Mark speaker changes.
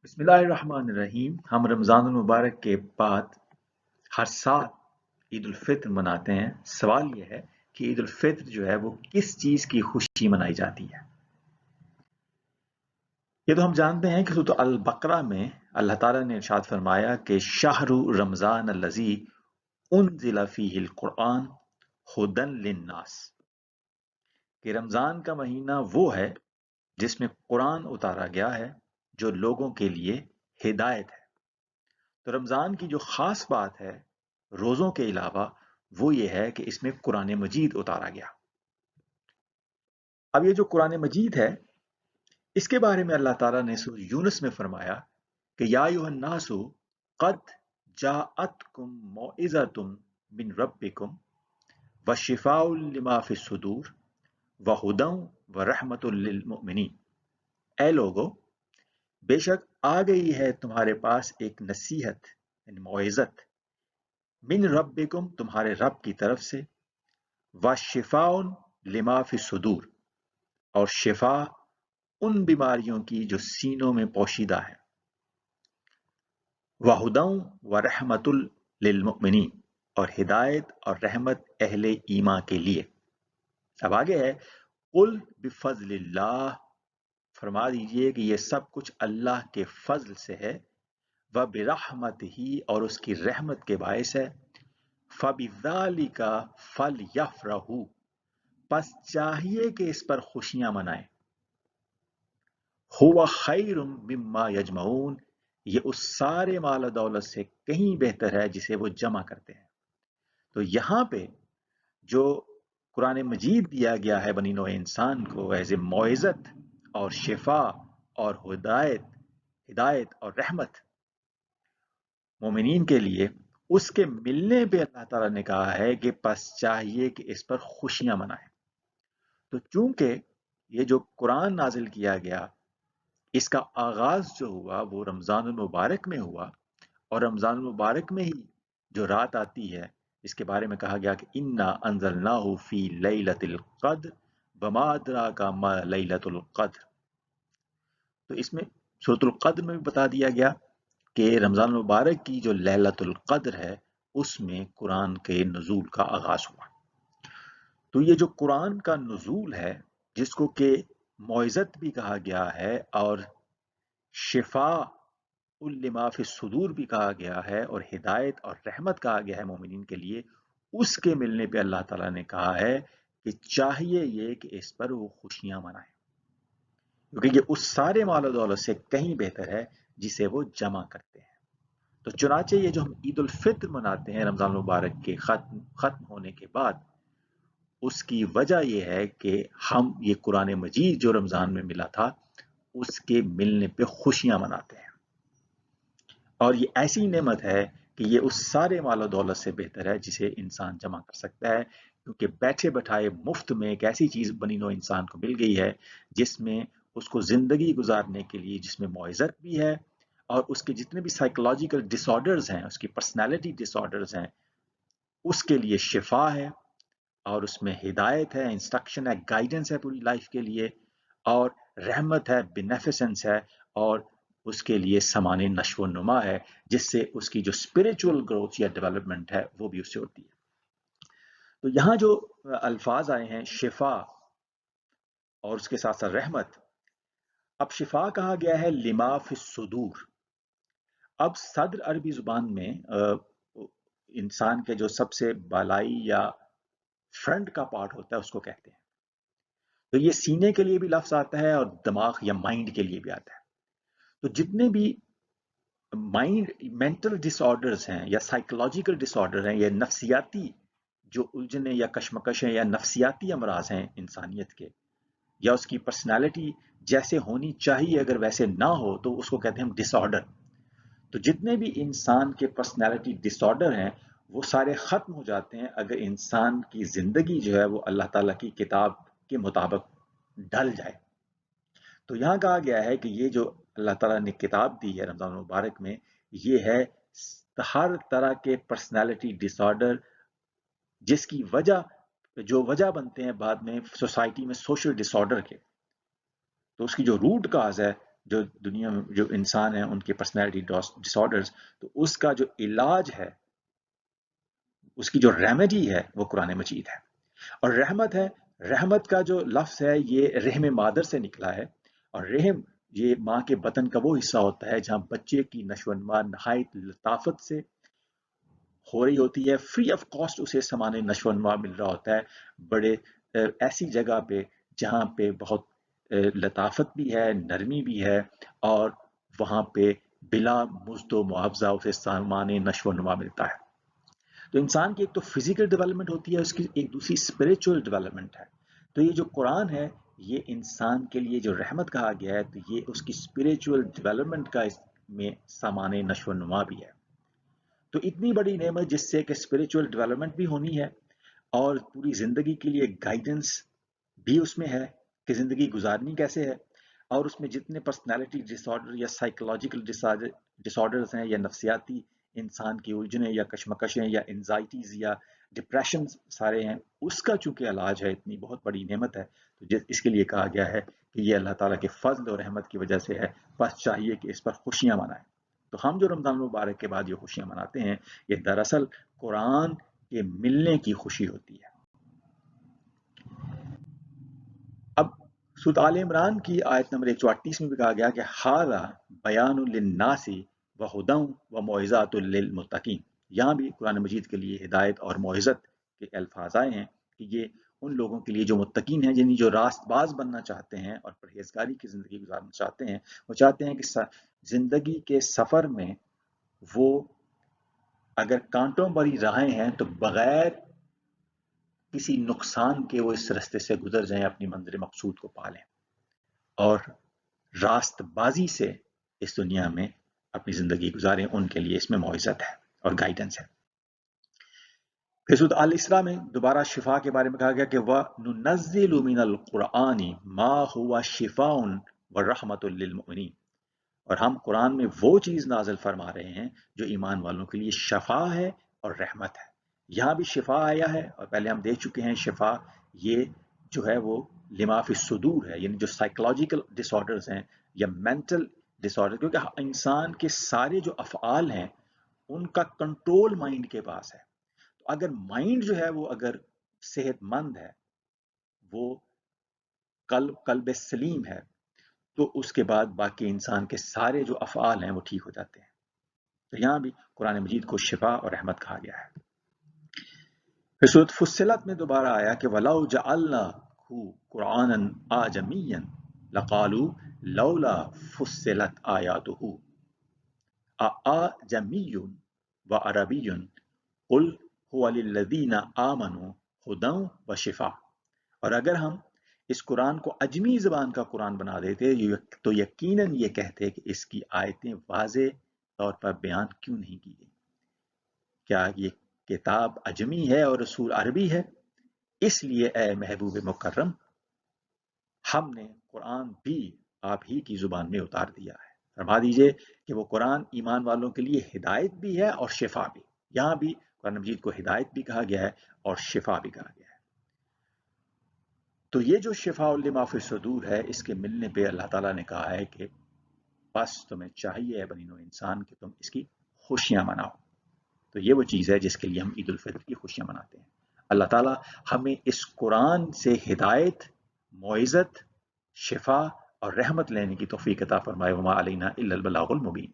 Speaker 1: बिस्मिल्लाहिर्रहमानिर्रहीम। हम रमज़ान मुबारक के बाद हर साल ईद उल फित्र मनाते हैं। सवाल यह है कि ईद उल फित्र जो है वो किस चीज़ की खुशी मनाई जाती है। ये तो हम जानते हैं कि सूरह अल बकरा में अल्लाह ताला ने इरशाद फरमाया कि शाहरु रमज़ान अल्लज़ी उन्ज़िला फ़ीहिल कुरआन हुदन लिन्नास, कि रमज़ान का महीना वो है जिसमें कुरान उतारा गया है जो लोगों के लिए हिदायत है। तो रमज़ान की जो ख़ास बात है रोज़ों के अलावा वो ये है कि इसमें कुरान मजीद उतारा गया। अब ये जो कुरान मजीद है इसके बारे में अल्लाह ताला ने सूरह यूनुस में फरमाया कि या अय्युहन्नासु क़द जाअतकुम मौइज़तुम मिन रब्बिकुम व शिफ़ाउल लिमा फ़िस्सुदूर व हुदन व रहमतुल लिल मुमिनीन। ऐ लोगो, बेशक आ गई है तुम्हारे पास एक नसीहत यानी मौइज़त मिन रब्बिकुम तुम्हारे रब की तरफ से, व शिफाउन लिमा फी सुदूर और शिफा उन बीमारियों की जो सीनों में पोशीदा है, व हुदन व रहमतुल लिल मुमिनीन और हिदायत और रहमत अहले ईमा के लिए। अब आगे है कुल बिफज़लिल्लाह, फरमा दीजिए कि ये सब कुछ अल्लाह के फजल से है, व बिरहमतिही और उसकी रहमत के बायस है, फबिज़ालिका फलयफ़रहू, बस चाहिए कि इस पर खुशियां मनाएं। हुवा खैरुम मिम्मा यजमऊन, ये उस सारे माल दौलत से कहीं बेहतर है जिसे वो जमा करते हैं। तो यहाँ पे जो कुरान मजीद दिया गया है बनी नौ इंसान को एज ए मौइज़त और शिफा और हिदायत और रहमत मोमिनीन के लिए, उसके मिलने पे अल्लाह ताला ने कहा है कि बस चाहिए कि इस पर खुशियां मनाएं। तो चूंकि ये जो कुरान नाजिल किया गया इसका आगाज जो हुआ वो रमज़ान मुबारक में हुआ, और रमज़ान मुबारक में ही जो रात आती है इसके बारे में कहा गया कि इन्ना अंज़लनाहु फी लैलतिल क़द्र वमा अदराका मा लैलतुल क़द्र। तो इसमें सूरतुल क़द्र में भी बता दिया गया कि रमज़ान मुबारक की जो लैलतुल क़द्र है उसमें कुरान के नुज़ूल का आगाज हुआ। तो ये जो कुरान का नुज़ूल है जिसको कि मौइज़त भी कहा गया है और शिफा उल्लिमा फी सुदूर भी कहा गया है और हिदायत और रहमत कहा गया है मोमिनीन के लिए, उसके मिलने पे अल्लाह ताला ने कहा है कि चाहिए ये कि इस पर वो खुशियां मनाएं, क्योंकि ये उस सारे माल दौलत से कहीं बेहतर है जिसे वो जमा करते हैं। तो चुनाचे ये जो हम ईद उल फित्र मनाते हैं रमज़ान मुबारक के खत्म होने के बाद, उसकी वजह यह है कि हम ये कुरान मजीद जो रमज़ान में मिला था उसके मिलने पे खुशियां मनाते हैं। और ये ऐसी नेमत है कि ये उस सारे मालो दौलत से बेहतर है जिसे इंसान जमा कर सकता है, क्योंकि बैठे बैठाए मुफ्त में एक ऐसी चीज़ बनी नो इंसान को मिल गई है जिसमें उसको ज़िंदगी गुजारने के लिए, जिसमें मौइज़त भी है और उसके जितने भी साइकोलॉजिकल डिसऑर्डर्स हैं, उसकी पर्सनैलिटी डिसऑर्डर्स हैं, उसके लिए शिफा है और उसमें हिदायत है, इंस्ट्रक्शन है, गाइडेंस है पूरी लाइफ के लिए, और रहमत है, बेनेफिसेंस है, और उसके लिए समाने नशो नुमा है जिससे उसकी जो स्पिरिचुअल ग्रोथ या डेवलपमेंट है वो भी उससे होती है। तो यहाँ जो अल्फाज आए हैं शिफा और उसके साथ साथ रहमत, अब शिफा कहा गया है लिमा फिस सुदूर। अब सद्र अरबी जुबान में इंसान के जो सबसे बालाई या फ्रंट का पार्ट होता है उसको कहते हैं। तो ये सीने के लिए भी लफ्ज आता है और दिमाग या माइंड के लिए भी आता है। तो जितने भी माइंड मेंटल डिसऑर्डर्स हैं या साइकोलॉजिकल डिसऑर्डर हैं या नफ्सियाती जो उलझने या कशमकश हैं या नफ्सियाती अमराज हैं इंसानियत के, या उसकी पर्सनालिटी जैसे होनी चाहिए अगर वैसे ना हो तो उसको कहते हैं हम डिसऑर्डर। तो जितने भी इंसान के पर्सनालिटी डिसऑर्डर हैं वो सारे खत्म हो जाते हैं अगर इंसान की जिंदगी जो है वो अल्लाह ताला की किताब के मुताबिक ढल जाए। तो यहाँ कहा गया है कि ये जो अल्लाह ताला ने किताब दी है रमज़ान मुबारक में, ये है हर तरह के पर्सनालिटी डिसऑर्डर जिसकी जो वजह बनते हैं बाद में सोसाइटी में सोशल डिसऑर्डर के, तो उसकी जो रूट काज है جو دنیا میں جو انسان ہیں ان کے پرسنالٹی ڈس آرڈرز، تو اس کا جو علاج ہے، اس کی جو ریمیڈی ہے وہ قرآن مجید ہے۔ اور رحمت ہے، رحمت کا جو لفظ ہے یہ رحم مادر سے نکلا ہے، اور رحم یہ ماں کے بطن کا وہ حصہ ہوتا ہے جہاں بچے کی نشو و نما نہایت لطافت سے ہو رہی ہوتی ہے، فری آف کاسٹ اسے سامان نشو و نما مل رہا ہوتا ہے، بڑے ایسی جگہ پہ جہاں پہ بہت لطافت بھی ہے، نرمی بھی ہے، اور وہاں پہ بلا مزد و معاوضہ اسے سامان نشو و نما ملتا ہے۔ تو انسان کی ایک تو فزیکل ڈیولپمنٹ ہوتی ہے، اس کی ایک دوسری اسپریچول ڈیولپمنٹ ہے۔ تو یہ جو قرآن ہے یہ انسان کے لیے جو رحمت کہا گیا ہے، تو یہ اس کی اسپریچول ڈیولپمنٹ کا اس میں سامان نشو و نما بھی ہے۔ تو اتنی بڑی نعمت جس سے کہ اسپریچول ڈیولپمنٹ بھی ہونی ہے اور پوری زندگی کے لیے گائیڈنس بھی اس میں ہے کہ زندگی گزارنی کیسے ہے، اور اس میں جتنے پرسنالٹی ڈس آرڈر یا سائیکولوجیکل ڈس آرڈرز ہیں یا نفسیاتی انسان کی الجھنیں یا کشمکشیں یا انزائٹیز یا ڈپریشن سارے ہیں، اس کا چونکہ علاج ہے، اتنی بہت بڑی نعمت ہے، تو اس کے لیے کہا گیا ہے کہ یہ اللہ تعالیٰ کے فضل اور رحمت کی وجہ سے ہے، بس چاہیے کہ اس پر خوشیاں منائیں۔ تو ہم جو رمضان المبارک کے بعد یہ خوشیاں مناتے ہیں یہ دراصل قرآن کے ملنے کی خوشی ہوتی ہے۔ اب سورۃ آل عمران کی آیت نمبر 138 میں بھی کہا گیا کہ ھذا بیان للناس وہدی وموعظۃ للمتقین، یہاں بھی قرآن مجید کے لیے ہدایت اور موعظت کے الفاظ آئے ہیں کہ یہ ان لوگوں کے لیے جو متقین ہیں، یعنی جو راست باز بننا چاہتے ہیں اور پرہیزگاری کی زندگی گزارنا چاہتے ہیں، وہ چاہتے ہیں کہ زندگی کے سفر میں وہ اگر کانٹوں بھری راہیں ہیں تو بغیر کسی نقصان کے وہ اس رستے سے گزر جائیں، اپنی منزل مقصود کو پا لیں، اور راست بازی سے اس دنیا میں اپنی زندگی گزاریں، ان کے لیے اس میں موعظت ہے اور گائیڈنس ہے۔ پھر سورۃ الاسراء میں دوبارہ شفا کے بارے میں کہا گیا کہ وَنُنَزِّلُ مِنَ الْقُرْآنِ مَا هُوَ شِفَاءٌ وَرَحْمَةٌ لِّلْمُؤْمِنِينَ، اور ہم قرآن میں وہ چیز نازل فرما رہے ہیں جو ایمان والوں کے لیے شفا ہے اور رحمت ہے۔ یہاں بھی شفا آیا ہے، اور پہلے ہم دیکھ چکے ہیں شفا یہ جو ہے وہ لما فی الصدور ہے، یعنی جو سائیکولوجیکل ڈس آرڈرز ہیں یا مینٹل ڈس آرڈر، کیونکہ انسان کے سارے جو افعال ہیں ان کا کنٹرول مائنڈ کے پاس ہے۔ تو اگر مائنڈ جو ہے وہ اگر صحت مند ہے، وہ قلب سلیم ہے، تو اس کے بعد باقی انسان کے سارے جو افعال ہیں وہ ٹھیک ہو جاتے ہیں۔ تو یہاں بھی قرآن مجید کو شفا اور رحمت کہا گیا ہے۔ پھر سورۃ فصلت میں دوبارہ آیا کہ وَلَوْ جَعَلْنَاهُ قُرْآنًا أَعْجَمِيًّا لَقَالُوا لَوْلَا فُصِّلَتْ آيَاتُهُ أَأَعْجَمِيٌّ وَعَرَبِيٌّ قُلْ هُوَ لِلَّذِينَ آمَنُوا هُدًى وَشِفَاءٌ، اور اگر ہم اس قرآن کو عجمی زبان کا قرآن بنا دیتے تو یقیناً یہ کہتے کہ اس کی آیتیں واضح طور پر بیان کیوں نہیں کی گئی؟ کیا یہ کتاب عجمی ہے اور رسول عربی ہے؟ اس لیے اے محبوب مکرم، ہم نے قرآن بھی آپ ہی کی زبان میں اتار دیا ہے۔ فرما دیجئے کہ وہ قرآن ایمان والوں کے لیے ہدایت بھی ہے اور شفا بھی۔ یہاں بھی قرآن مجید کو ہدایت بھی کہا گیا ہے اور شفا بھی کہا گیا ہے۔ تو یہ جو شفاء لما فی الصدور ہے، اس کے ملنے پہ اللہ تعالیٰ نے کہا ہے کہ بس تمہیں چاہیے ہے بنی نوع انسان کہ تم اس کی خوشیاں مناؤ۔ تو یہ وہ چیز ہے جس کے لیے ہم عید الفطر کی خوشیاں مناتے ہیں۔ اللہ تعالیٰ ہمیں اس قرآن سے ہدایت، موعظت، شفا اور رحمت لینے کی توفیق عطا فرمائے۔ وما علینا الا البلاغ المبین۔